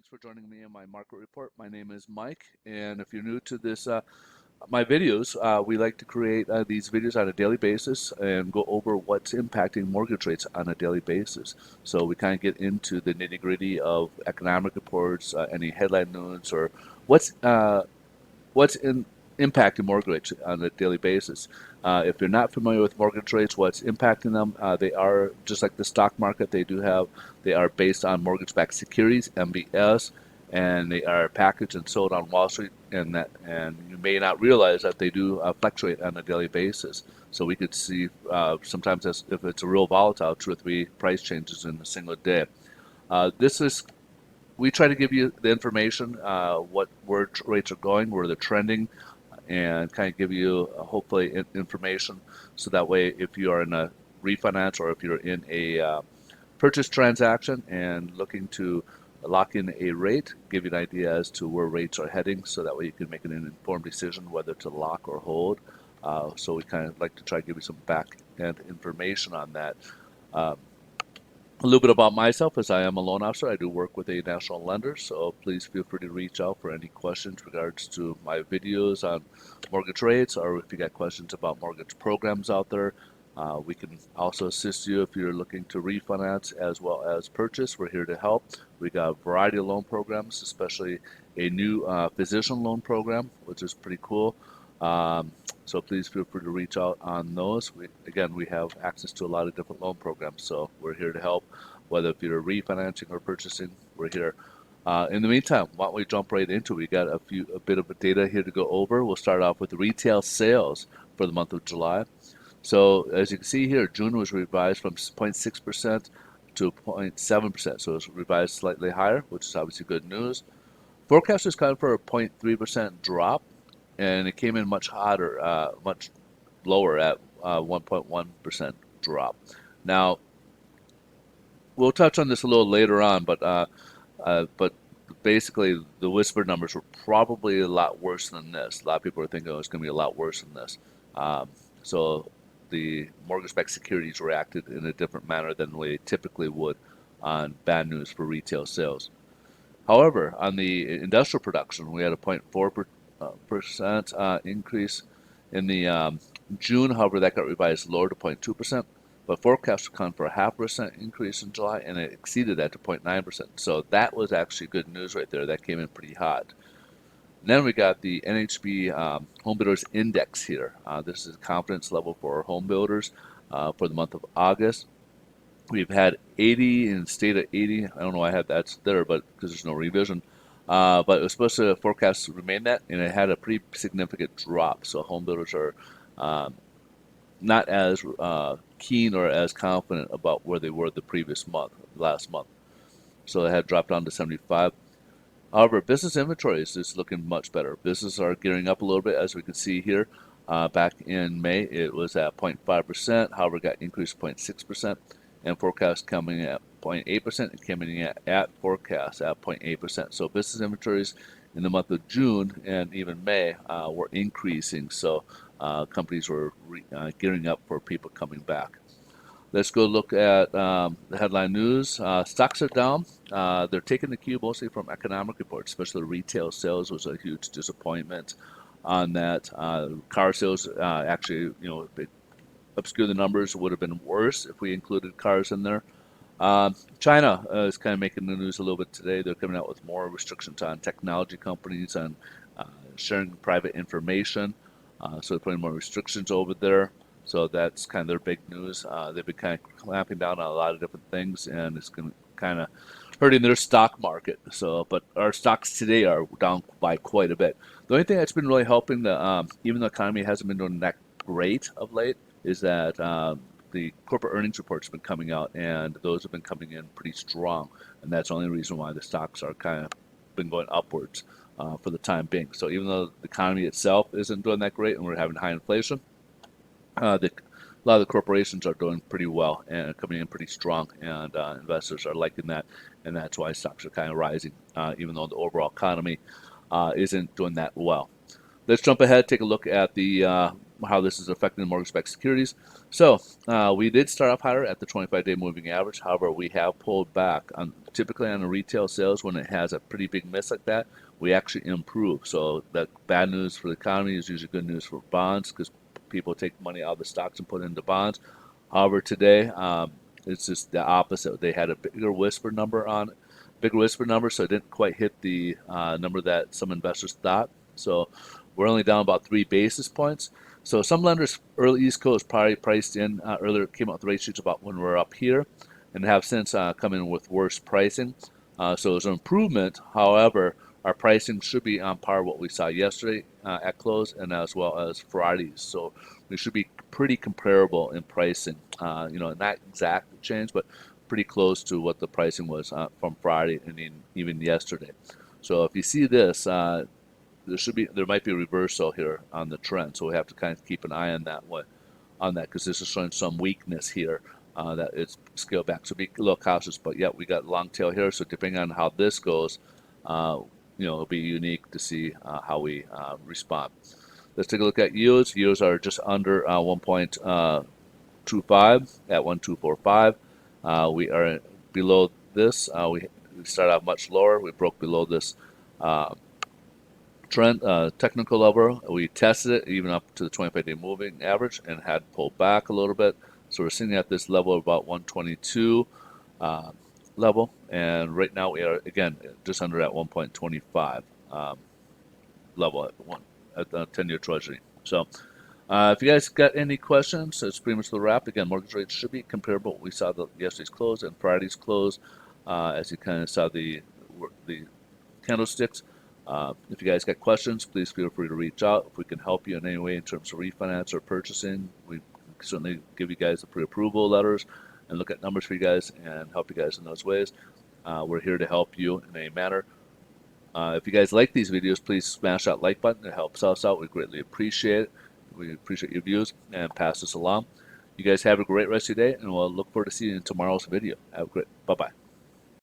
Thanks for joining me in my market report. My name is Mike, and if you're new to this, my videos, we like to create these videos on a daily basis and go over what's impacting mortgage rates on a daily basis. So we kind of get into the nitty-gritty of economic reports, any headline news, or what's uh, what's in impacting mortgage rates on a daily basis. If you're not familiar with mortgage rates, what's impacting them, they are just like the stock market. They are based on mortgage-backed securities (MBS), and they are packaged and sold on Wall Street. And you may not realize that they do fluctuate on a daily basis. So we could see sometimes as if it's a real volatile, 2 or 3 price changes in a single day. This is We try to give you the information, where rates are going, where they're trending, and kind of give you hopefully information so that way if you are in a refinance or if you're in a purchase transaction and looking to lock in a rate, give you an idea as to where rates are heading so that way you can make an informed decision whether to lock or hold. So we kind of like to try to give you some back end information on that. Uh, a little bit about myself as I am a loan officer. I do work with a national lender, so please feel free to reach out for any questions regards to my videos on mortgage rates, or if you got questions about mortgage programs out there. We can also assist you if you're looking to refinance as well as purchase. We're here to help. We got a variety of loan programs, especially a new physician loan program, which is pretty cool. Um, so please feel free to reach out on those. Again, we have access to a lot of different loan programs, so we're here to help. Whether if you're refinancing or purchasing, we're here. In the meantime, why don't we jump right into it? We got a bit of data here to go over. We'll start off with the retail sales for the month of July. So as you can see here, June was revised from 0.6% to 0.7%. So it's revised slightly higher, which is obviously good news. Forecast is kind of for a 0.3% drop, and it came in much hotter, much lower at 1.1% drop. Now, we'll touch on this a little later on, but basically the whisper numbers were probably a lot worse than this. A lot of people are thinking it's going to be a lot worse than this. So the mortgage-backed securities reacted in a different manner than we typically would on bad news for retail sales. However, on the industrial production, we had a 0.4% increase in the June. However, that got revised lower to 0.2%. But forecasts account for a 0.5% increase in July, and it exceeded that to 0.9%. So that was actually good news right there. That came in pretty hot. And then we got the NHB Home Builders Index here. This is confidence level for home builders for the month of August. We've had 80 and stayed at 80. I don't know why I had that there, but because there's no revision. But it was supposed to forecast to remain that, and it had a pretty significant drop. So home builders are um, not as keen or as confident about where they were the previous month, last month. So they had dropped down to 75. However, business inventories is looking much better. Businesses are gearing up a little bit, as we can see here. Back in May, it was at 0.5%. However, it got increased 0.6%, and forecast coming at 0.8%. It came in at forecast at 0.8%. So business inventories in the month of June and even May were increasing. So companies were gearing up for people coming back. Let's go look at the headline news. Stocks are down. They're taking the cue mostly from economic reports, especially retail sales was a huge disappointment on that. Car sales actually, obscure the numbers. It would have been worse if we included cars in there. China is kind of making the news a little bit today. They're coming out with more restrictions on technology companies and sharing private information. So they're putting more restrictions over there. So that's kind of their big news. They've been kind of clamping down on a lot of different things, and it's going to kind of hurting their stock market. So, but our stocks today are down by quite a bit. The only thing that's been really helping even though the economy hasn't been doing that great of late, is that the corporate earnings reports have been coming out, and those have been coming in pretty strong, and that's the only reason why the stocks are kind of been going upwards for the time being. So even though the economy itself isn't doing that great, and we're having high inflation, a lot of the corporations are doing pretty well and coming in pretty strong, and investors are liking that, and that's why stocks are kind of rising, even though the overall economy isn't doing that well. Let's jump ahead, take a look at the how this is affecting the mortgage-backed securities. So we did start off higher at the 25-day moving average. However, we have pulled back. Typically on the retail sales, when it has a pretty big miss like that, we actually improve. So that bad news for the economy is usually good news for bonds because people take money out of the stocks and put it into bonds. However, today it's just the opposite. They had a bigger whisper number on it, bigger whisper number, so it didn't quite hit the number that some investors thought. So we're only down about 3 basis points. So some lenders early East Coast probably priced in earlier, came out with rate sheets about when we're up here, and have since come in with worse pricing. So it's an improvement. However, our pricing should be on par with what we saw yesterday at close and as well as Friday's. So we should be pretty comparable in pricing. Not exact change, but pretty close to what the pricing was from Friday and even yesterday. So if you see this, there might be a reversal here on the trend. So we have to kind of keep an eye on that one, because this is showing some weakness here. That it's scaled back. So be a little cautious, but yeah, we got long tail here. So depending on how this goes, it'll be unique to see how we respond. Let's take a look at yields. Yields are just under 1.25 at 1.245. We are below this. We started out much lower. We broke below this trend technical level. We tested it even up to the 25-day moving average and had pulled back a little bit. So we're sitting at this level of about 122 level, and right now we are again just under at 1.25 level at the 10-year Treasury. So if you guys got any questions, that's pretty much the wrap. Again, mortgage rates should be comparable. We saw yesterday's close and Friday's close, as you kind of saw the candlesticks. If you guys got questions, please feel free to reach out. If we can help you in any way in terms of refinance or purchasing, we certainly give you guys the pre-approval letters and look at numbers for you guys and help you guys in those ways. We're here to help you in any manner. If you guys like these videos, please smash that like button. It helps us out. We greatly appreciate it. We appreciate your views and pass this along. You guys have a great rest of your day, and we'll look forward to seeing you in tomorrow's video. Have a great, bye-bye.